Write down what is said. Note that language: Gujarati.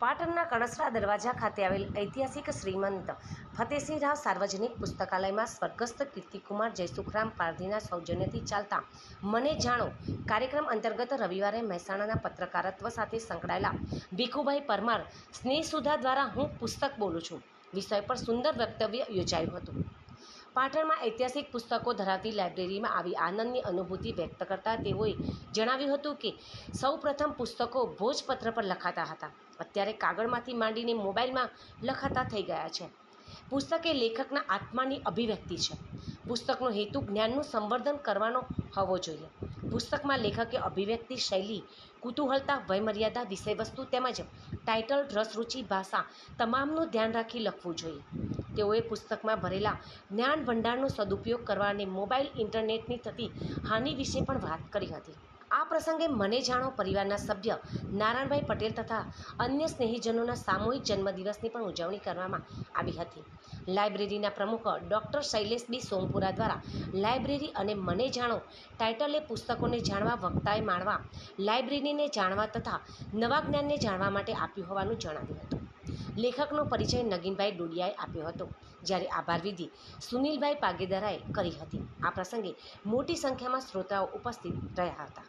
પાટણના કણસરા દરવાજા ખાતે આવેલ ઐતિહાસિક શ્રીમંત ફતેસિંહરાવ સાર્વજનિક પુસ્તકાલયમાં સ્વર્ગસ્થ કીર્તિકુમાર જયસુખરામ પારધીના સૌજન્યથી ચાલતા મને જાણો કાર્યક્રમ અંતર્ગત રવિવારે મહેસાણાના પત્રકારત્વ સાથે સંકળાયેલા ભીખુભાઈ પરમાર સ્નેહસુધા દ્વારા હું પુસ્તક બોલું છું વિષય પર સુંદર વક્તવ્ય યોજાયું હતું। પાટણમાં ઐતિહાસિક પુસ્તકો ધરાવતી લાઇબ્રેરીમાં આવી આનંદની અનુભૂતિ વ્યક્ત કરતા તેઓએ જણાવ્યું હતું કે સૌપ્રથમ પુસ્તકો ભોજપત્ર પર લખાતા હતા, અત્યારે કાગળમાંથી માંડીને મોબાઈલમાં લખાતા થઈ ગયા છે। પુસ્તક એ લેખકના આત્માની અભિવ્યક્તિ છે। પુસ્તકનો હેતુ જ્ઞાનનું સંવર્ધન કરવાનો હોવો જોઈએ। પુસ્તકમાં લેખકે અભિવ્યક્તિ શૈલી, કુતૂહલતા, વયમર્યાદા, વિષયવસ્તુ તેમજ ટાઇટલ, રસરૂચિ, ભાષા તમામનું ધ્યાન રાખી લખવું જોઈએ। તેઓએ પુસ્તકમાં ભરેલા જ્ઞાન ભંડારનો સદુપયોગ કરવા અને મોબાઈલ ઇન્ટરનેટની થતી હાનિ વિશે પણ વાત કરી હતી। આ પ્રસંગે મને જાણો પરિવારના સભ્ય નારાયણભાઈ પટેલ તથા અન્ય સ્નેહીજનોના સામૂહિક જન્મદિવસની પણ ઉજવણી કરવામાં આવી હતી। લાઇબ્રેરીના પ્રમુખ ડૉક્ટર શૈલેષ બી સોમપુરા દ્વારા લાઇબ્રેરી અને મને જાણો ટાઇટલે પુસ્તકોને જાણવા, વક્તાએ માણવા, લાઇબ્રેરીને જાણવા તથા નવા જ્ઞાનને જાણવા માટે આપ્યું હોવાનું જણાવ્યું હતું। લેખકનો પરિચય નગીનભાઈ ડોડિયાએ આપ્યો હતો, જ્યારે આભાર વિધિ સુનિલભાઈ પાગેદરાએ કરી હતી। આ પ્રસંગે મોટી સંખ્યામાં શ્રોતાઓ ઉપસ્થિત રહ્યા હતા।